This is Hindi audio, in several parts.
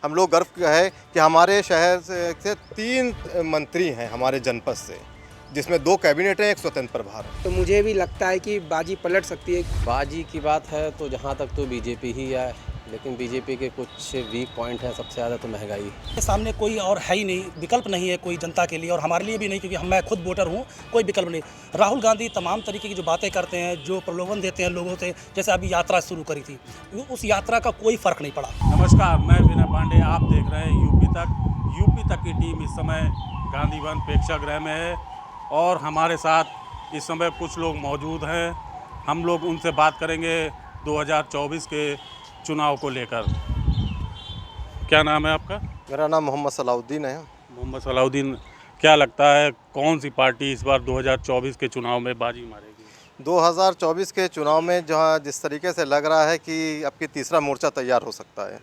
हम लोग गर्व है कि हमारे शहर से 3 मंत्री हैं हमारे जनपद से, जिसमें 2 कैबिनेट हैं, 1 स्वतंत्र प्रभार है। तो मुझे भी लगता है कि बाजी पलट सकती है। बाजी की बात है तो जहाँ तक तो बीजेपी ही है, लेकिन बीजेपी के कुछ वीक पॉइंट हैं। सबसे ज़्यादा तो महंगाई। सामने कोई और है ही नहीं, विकल्प नहीं है कोई जनता के लिए, और हमारे लिए भी नहीं, क्योंकि मैं खुद वोटर हूँ। कोई विकल्प नहीं। राहुल गांधी तमाम तरीके की जो बातें करते हैं, जो प्रलोभन देते हैं लोगों से, जैसे अभी यात्रा शुरू करी थी, उस यात्रा का कोई फ़र्क नहीं पड़ा। नमस्कार, मैं विनय पांडे, आप देख रहे हैं यूपी तक की टीम इस समय गांधी भवन प्रेक्षागृह में है और हमारे साथ इस समय कुछ लोग मौजूद हैं। हम लोग उनसे बात करेंगे 2024 के चुनाव को लेकर। क्या नाम है आपका? मेरा नाम मोहम्मद सलाउद्दीन है। मोहम्मद सलाउद्दीन, क्या लगता है कौन सी पार्टी इस बार 2024 के चुनाव में बाजी मारेगी? 2024 के चुनाव में जहाँ जिस तरीके से लग रहा है कि अब की तीसरा मोर्चा तैयार हो सकता है,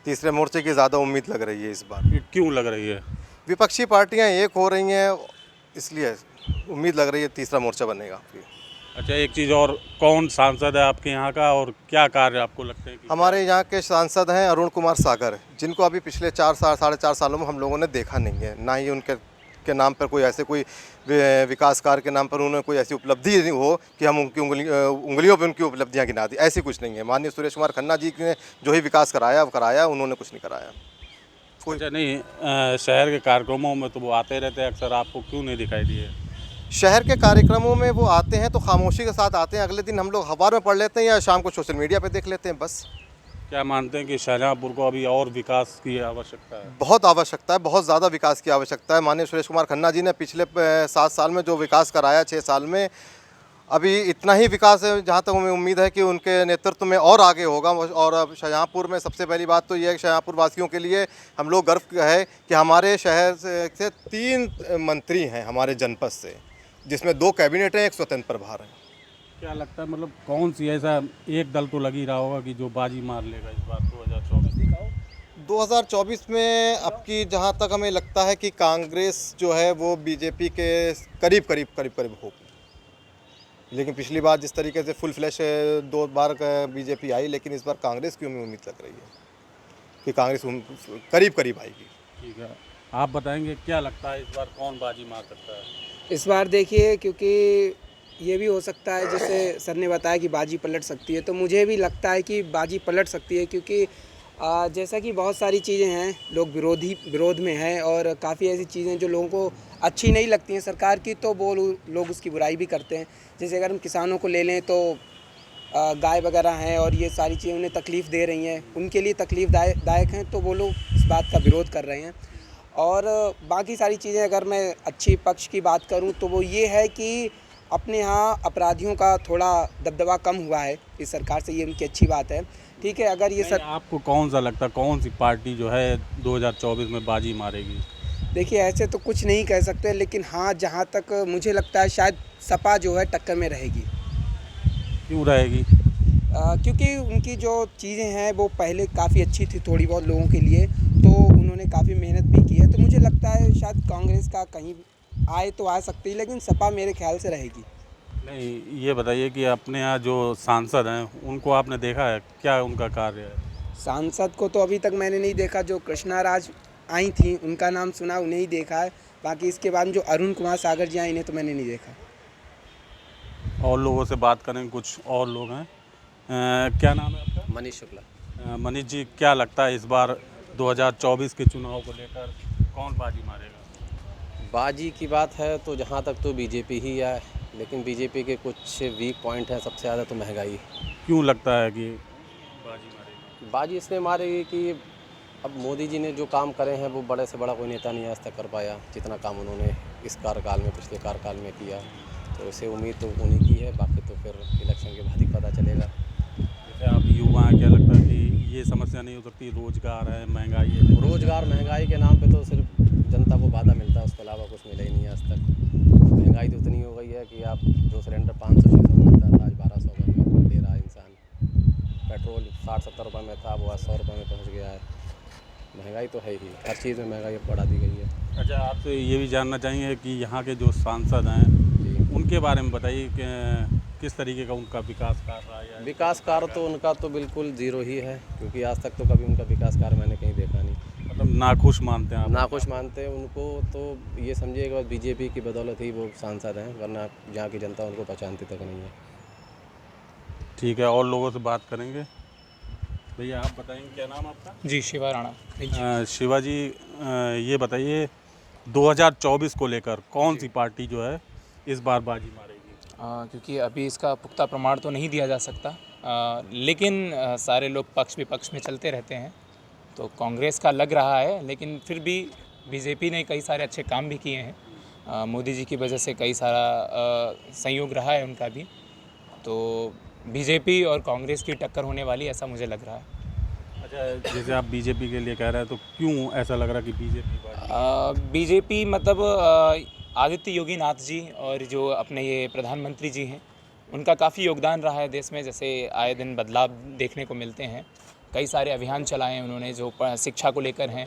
तीसरे मोर्चे की ज़्यादा उम्मीद लग रही है इस बार। ये क्यों लग रही है? विपक्षी पार्टियां एक हो रही हैं, इसलिए उम्मीद लग रही है तीसरा मोर्चा बनेगा। अच्छा, एक चीज़ और, कौन सांसद है आपके यहाँ का और क्या कार्य आपको लगते हैं कि हमारे यहाँ के सांसद हैं अरुण कुमार सागर, जिनको अभी पिछले 4 साल 4.5 सालों में हम लोगों ने देखा नहीं है। ना ही उनके नाम पर कोई ऐसे कोई विकास कार्य के नाम पर उन्होंने कोई ऐसी उपलब्धि हो कि हम उनकी उंगलियों पर उनकी उपलब्धियाँ गिना दी, ऐसी कुछ नहीं है। माननीय सुरेश कुमार खन्ना जी ने जो ही विकास कराया वो कराया, उन्होंने कुछ नहीं कराया। अच्छा, नहीं, शहर के कार्यक्रमों में तो वो आते रहते हैं अक्सर, आपको क्यों नहीं दिखाई दिए? शहर के कार्यक्रमों में वो आते हैं तो खामोशी के साथ आते हैं, अगले दिन हम लोग अखबार में पढ़ लेते हैं या शाम को सोशल मीडिया पे देख लेते हैं, बस। क्या मानते हैं कि शाहजहाँपुर को अभी और विकास की आवश्यकता है? बहुत आवश्यकता है, बहुत ज़्यादा विकास की आवश्यकता है। माननीय सुरेश कुमार खन्ना जी ने पिछले 7 साल में जो विकास कराया, 6 साल में अभी इतना ही विकास है, जहाँ तक हमें उम्मीद है कि उनके नेतृत्व में और आगे होगा। और अब शाहजहाँपुर में सबसे पहली बात तो ये है कि शाहजहाँपुर वासियों के लिए हम लोग गर्व है कि हमारे शहर से 3 मंत्री हैं हमारे जनपद से, जिसमें 2 कैबिनेट हैं, 1 स्वतंत्र प्रभार है। क्या लगता है, मतलब कौन सी ऐसा एक दल तो लग ही रहा होगा कि जो बाजी मार लेगा इस बार 2024? 2024 में अब की जहाँ तक हमें लगता है कि कांग्रेस जो है वो बीजेपी के करीब होगी। लेकिन पिछली बार जिस तरीके से फुल फ्लैश 2 बार बीजेपी आई, लेकिन इस बार कांग्रेस की हमें उम्मीद लग रही है कि कांग्रेस करीब आएगी। ठीक है, आप बताएंगे क्या लगता है इस बार कौन बाजी मार सकता है? इस बार देखिए, क्योंकि ये भी हो सकता है, जैसे सर ने बताया कि बाजी पलट सकती है, तो मुझे भी लगता है कि बाजी पलट सकती है, क्योंकि जैसा कि बहुत सारी चीज़ें हैं, लोग विरोध में हैं, और काफ़ी ऐसी चीज़ें जो लोगों को अच्छी नहीं लगती हैं सरकार की, तो वो लोग उसकी बुराई भी करते हैं। जैसे अगर हम किसानों को ले लें तो गाय वगैरह हैं और ये सारी चीज़ें उन्हें तकलीफ़ दे रही हैं, उनके लिए तकलीफ़दायक हैं, तो वो लोग इस बात का विरोध कर रहे हैं। और बाकी सारी चीज़ें अगर मैं अच्छी पक्ष की बात करूं तो वो ये है कि अपने यहाँ अपराधियों का थोड़ा दबदबा कम हुआ है इस सरकार से, ये उनकी अच्छी बात है। ठीक है, अगर ये आपको कौन सा लगता है कौन सी पार्टी जो है 2024 में बाजी मारेगी? देखिए, ऐसे तो कुछ नहीं कह सकते, लेकिन हाँ, जहाँ तक मुझे लगता है शायद सपा जो है टक्कर में रहेगी। क्यों रहेगी? क्योंकि उनकी जो चीज़ें हैं वो पहले काफ़ी अच्छी थी थोड़ी बहुत लोगों के लिए, तो उन्होंने काफ़ी मेहनत भी की है। तो मुझे लगता है शायद कांग्रेस का कहीं आए तो आ सकती है, लेकिन सपा मेरे ख्याल से रहेगी। नहीं, ये बताइए कि अपने यहाँ जो सांसद हैं उनको आपने देखा है, क्या उनका कार्य है? सांसद को तो अभी तक मैंने नहीं देखा। जो कृष्णा राज आई थी उनका नाम सुना, उन्हें ही देखा है। बाकी इसके बाद जो अरुण कुमार सागर जी आए, इन्हें तो मैंने नहीं देखा। और लोगों से बात करें, कुछ और लोग हैं। क्या नाम है आपका? मनीष शुक्ला। मनीष जी, क्या लगता है इस बार 2024 के चुनाव को लेकर कौन बाजी मारेगा? बाजी की बात है तो जहाँ तक तो बीजेपी ही है, लेकिन बीजेपी के कुछ वीक पॉइंट हैं। सबसे ज़्यादा तो महंगाई। क्यों लगता है कि बाजी मारेगी? बाजी इसलिए मारेगी कि अब मोदी जी ने जो काम करे हैं वो बड़े से बड़ा कोई नेता नहीं आज तक कर पाया, जितना काम उन्होंने इस कार्यकाल में, पिछले कार्यकाल में किया। तो इसे उम्मीद तो उन्हीं की है, बाकी तो फिर इलेक्शन के बाद ही पता चलेगा। जैसे आप युवा हैं, क्या लगता है कि ये समस्या नहीं हो सकती? रोजगार है, महंगाई है। रोजगार महंगाई के नाम पे तो सिर्फ जनता को वादा मिलता है, उसके अलावा कुछ मिला ही नहीं आज तक। महंगाई तो इतनी हो गई है कि आप जो सिलेंडर 500-600 में मिलता था, आज 1200 में ले रहा है इंसान। पेट्रोल 60-70 रुपये में था, वो आज 100 रुपये में पहुँच गया है। महंगाई तो है ही, हर चीज़ में महंगाई बढ़ा दी गई है। अच्छा, आपसे ये भी जानना चाहेंगे कि यहाँ के जो सांसद हैं उनके बारे में बताइए कि किस तरीके का उनका विकास कार्य रहा है? विकास कार्य तो उनका तो बिल्कुल ज़ीरो ही है, क्योंकि आज तक तो कभी उनका विकास कार्य मैंने कहीं देखा नाखुश मानते हैं आप? नाखुश मानते हैं उनको, तो ये समझिए कि बस बीजेपी की बदौलत ही वो सांसद हैं, वरना यहाँ की जनता उनको पहचानती तक नहीं है। ठीक है, और लोगों से बात करेंगे। भैया आप बताएंगे, क्या नाम आपका? जी, शिवा राणा। शिवा जी, ये बताइए 2024 को लेकर कौन सी पार्टी जो है इस बार बाजी मारेगी? क्योंकि अभी इसका पुख्ता प्रमाण तो नहीं दिया जा सकता, लेकिन सारे लोग पक्ष विपक्ष में चलते रहते हैं, तो कांग्रेस का लग रहा है, लेकिन फिर भी बीजेपी ने कई सारे अच्छे काम भी किए हैं। मोदी जी की वजह से कई सारा संयोग रहा है उनका भी, तो बीजेपी और कांग्रेस की टक्कर होने वाली, ऐसा मुझे लग रहा है। अच्छा, जैसे आप बीजेपी के लिए कह रहे हैं, तो क्यों ऐसा लग रहा है कि बीजेपी? बीजेपी मतलब आदित्य योगी नाथ जी और जो अपने ये प्रधानमंत्री जी हैं, उनका काफ़ी योगदान रहा है देश में। जैसे आए दिन बदलाव देखने को मिलते हैं, कई सारे अभियान चलाए हैं उन्होंने, जो शिक्षा को लेकर हैं,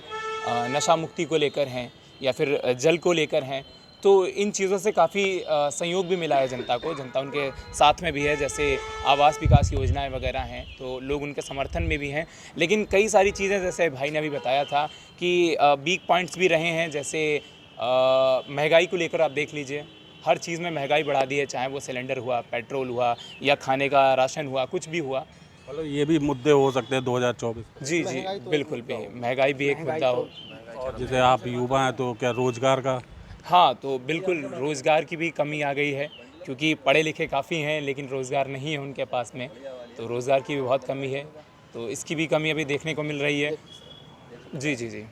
नशा मुक्ति को लेकर हैं, या फिर जल को लेकर हैं। तो इन चीज़ों से काफ़ी सहयोग भी मिला है जनता को, जनता उनके साथ में भी है। जैसे आवास विकास योजनाएं वगैरह हैं, तो लोग उनके समर्थन में भी हैं। लेकिन कई सारी चीज़ें, जैसे भाई ने अभी बताया था कि वीक पॉइंट्स भी रहे हैं। जैसे महंगाई को लेकर आप देख लीजिए, हर चीज़ में महंगाई बढ़ा दी है, चाहे वो सिलेंडर हुआ, पेट्रोल हुआ, या खाने का राशन हुआ, कुछ भी हुआ। मतलब ये भी मुद्दे हो सकते हैं 2024? जी जी, बिल्कुल भी महंगाई भी एक मुद्दा हो। और जैसे आप युवा हैं, तो क्या रोजगार का? हाँ, तो बिल्कुल रोज़गार की भी कमी आ गई है, क्योंकि पढ़े लिखे काफ़ी हैं लेकिन रोज़गार नहीं है उनके पास में, तो रोज़गार की भी बहुत कमी है, तो इसकी भी कमी अभी देखने को मिल रही है। जी जी जी,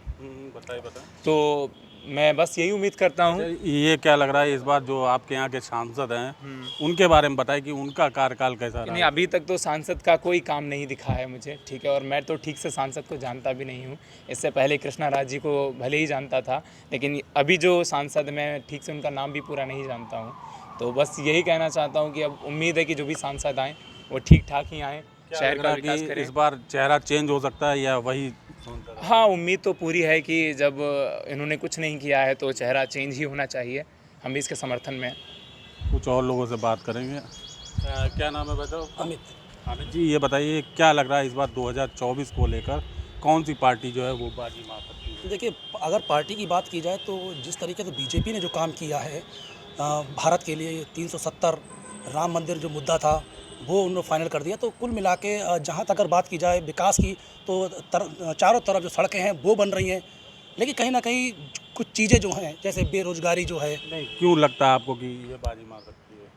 बताइए। तो मैं बस यही उम्मीद करता हूँ। ये क्या लग रहा है इस बार जो आपके यहाँ के सांसद हैं, उनके बारे में बताएं कि उनका कार्यकाल कैसा रहा? नहीं, अभी तक तो सांसद का कोई काम नहीं दिखा है मुझे, ठीक है, और मैं तो ठीक से सांसद को जानता भी नहीं हूँ। इससे पहले कृष्णा राज जी को भले ही जानता था, लेकिन अभी जो सांसद, मैं ठीक से उनका नाम भी पूरा नहीं जानता हूँ। तो बस यही कहना चाहता हूँ कि अब उम्मीद है कि जो भी सांसद आएँ वो ठीक ठाक ही आएँ, शहर का विकास करें। इस बार चेहरा चेंज हो सकता है या वही? हाँ, उम्मीद तो पूरी है कि जब इन्होंने कुछ नहीं किया है तो चेहरा चेंज ही होना चाहिए। हम भी इसके समर्थन में हैं। कुछ और लोगों से बात करेंगे। क्या नाम है बताओ? अमित जी, ये बताइए क्या लग रहा है इस बार 2024 को लेकर कौन सी पार्टी जो है वो बाजी मार सकती है? देखिए, अगर पार्टी की बात की जाए तो जिस तरीके से बीजेपी ने जो काम किया है भारत के लिए, 370 राम मंदिर जो मुद्दा था वो उन्होंने फाइनल कर दिया। तो कुल मिला के जहाँ तक अगर बात की जाए विकास की, तो चारों तरफ जो सड़कें हैं वो बन रही हैं, लेकिन कहीं ना कहीं कुछ चीज़ें जो हैं, जैसे बेरोजगारी जो है। नहीं, क्यों लगता है आपको कि ये बाजी मार सकती है?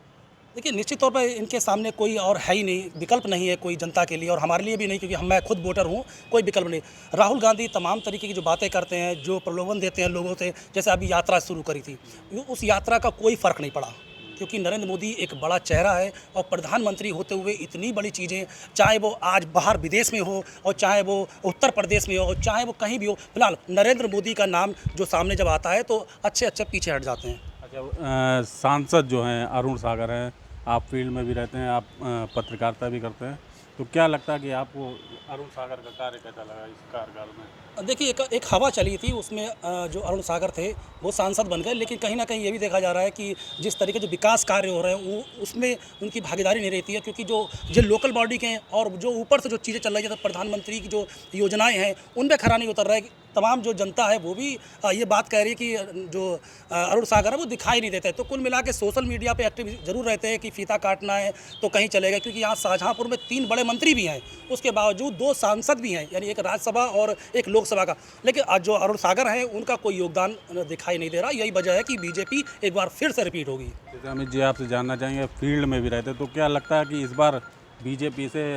देखिए, निश्चित तौर पर इनके सामने कोई और है ही नहीं, विकल्प नहीं है कोई जनता के लिए, और हमारे लिए भी नहीं, क्योंकि मैं खुद वोटर हूँ, कोई विकल्प नहीं। राहुल गांधी तमाम तरीके की जो बातें करते हैं, जो प्रलोभन देते हैं लोगों से, जैसे अभी यात्रा शुरू करी थी, उस यात्रा का कोई फ़र्क नहीं पड़ा, क्योंकि नरेंद्र मोदी एक बड़ा चेहरा है, और प्रधानमंत्री होते हुए इतनी बड़ी चीज़ें, चाहे वो आज बाहर विदेश में हो, और चाहे वो उत्तर प्रदेश में हो, और चाहे वो कहीं भी हो, फिलहाल नरेंद्र मोदी का नाम जो सामने जब आता है तो अच्छे अच्छे पीछे हट जाते हैं। अच्छा, सांसद जो हैं अरुण सागर हैं, आप फील्ड में भी रहते हैं, आप पत्रकारिता भी करते हैं, तो क्या लगता है कि आपको अरुण सागर का कार्य कैसा लगा इस कार्यकाल में? देखिए, एक हवा चली थी, उसमें जो अरुण सागर थे वो सांसद बन गए, लेकिन कहीं ना कहीं ये भी देखा जा रहा है कि जिस तरीके जो विकास कार्य हो रहे हैं वो उसमें उनकी भागीदारी नहीं रहती है, क्योंकि जो लोकल बॉडी के हैं और जो ऊपर से जो चीज़ें चल रही है, जैसे प्रधानमंत्री की जो योजनाएं हैं उनमें खरा नहीं उतर रहा है। तमाम जो जनता है वो भी ये बात कह रही है कि जो अरुण सागर है वो दिखाई नहीं देते। तो कुल मिला के सोशल मीडिया पे एक्टिव जरूर रहते हैं कि फीता काटना है तो कहीं चलेगा, क्योंकि यहाँ शाहजहाँपुर में 3 बड़े मंत्री भी हैं, उसके बावजूद 2 सांसद भी हैं, यानी एक राज्यसभा और एक लोकसभा का, लेकिन आज जो अरुण सागर हैं उनका कोई योगदान दिखाई नहीं दे रहा। यही वजह है कि बीजेपी एक बार फिर से रिपीट होगी। अमित जी, आपसे जानना चाहेंगे, फील्ड में भी रहते, तो क्या लगता है कि इस बार बीजेपी से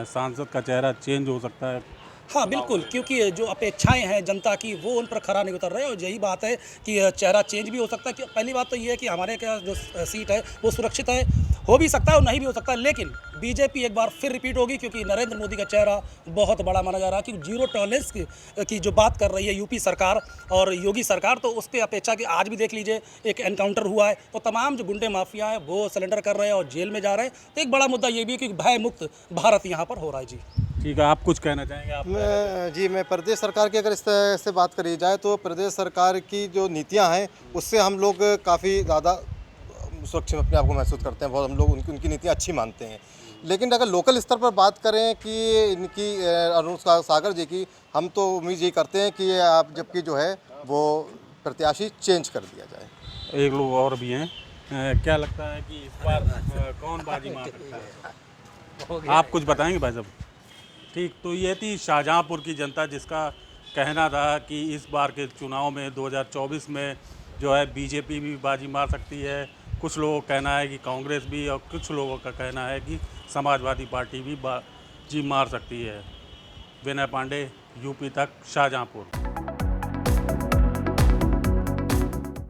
सांसद का चेहरा चेंज हो सकता है? हाँ बिल्कुल, क्योंकि जो अपेक्षाएं हैं जनता की वो उन पर खरा नहीं उतर रहे, और यही बात है कि चेहरा चेंज भी हो सकता है। कि पहली बात तो ये है कि हमारे क्या जो सीट है वो सुरक्षित है, हो भी सकता है और नहीं भी हो सकता है, लेकिन बीजेपी एक बार फिर रिपीट होगी, क्योंकि नरेंद्र मोदी का चेहरा बहुत बड़ा माना जा रहा है। कि जीरो टॉलरेंस की जो बात कर रही है यूपी सरकार और योगी सरकार, तो उस पर अपेक्षा कि आज भी देख लीजिए एक एनकाउंटर हुआ है, तो तमाम जो गुंडे माफिया हैं वो सरेंडर कर रहे हैं और जेल में जा रहे हैं। तो एक बड़ा मुद्दा ये भी है कि भय मुक्त भारत यहाँ पर हो रहा है। जी ठीक है, आप कुछ कहना चाहेंगे? आप मैं प्रदेश सरकार की अगर इस तरह से बात करी जाए तो प्रदेश सरकार की जो नीतियां हैं उससे हम लोग काफ़ी ज़्यादा सुरक्षित अपने आप को महसूस करते हैं, बहुत हम लोग उनकी नीतियां अच्छी मानते हैं। लेकिन अगर लोकल स्तर पर बात करें कि इनकी अनुष्का सागर जी की, हम तो उम्मीद यही करते हैं कि आप जबकि जो है वो प्रत्याशी चेंज कर दिया जाए। एक लोग और भी हैं, क्या लगता है कि इस बार कौन बाजी मार सकता है? आप कुछ बताएंगे भाई साहब? ठीक, तो ये थी शाहजहाँपुर की जनता जिसका कहना था कि इस बार के चुनाव में 2024 में जो है बीजेपी भी बाजी मार सकती है। कुछ लोगों का कहना है कि कांग्रेस भी, और कुछ लोगों का कहना है कि समाजवादी पार्टी भी बाजी मार सकती है। विनय पांडे, यूपी तक, शाहजहाँपुर।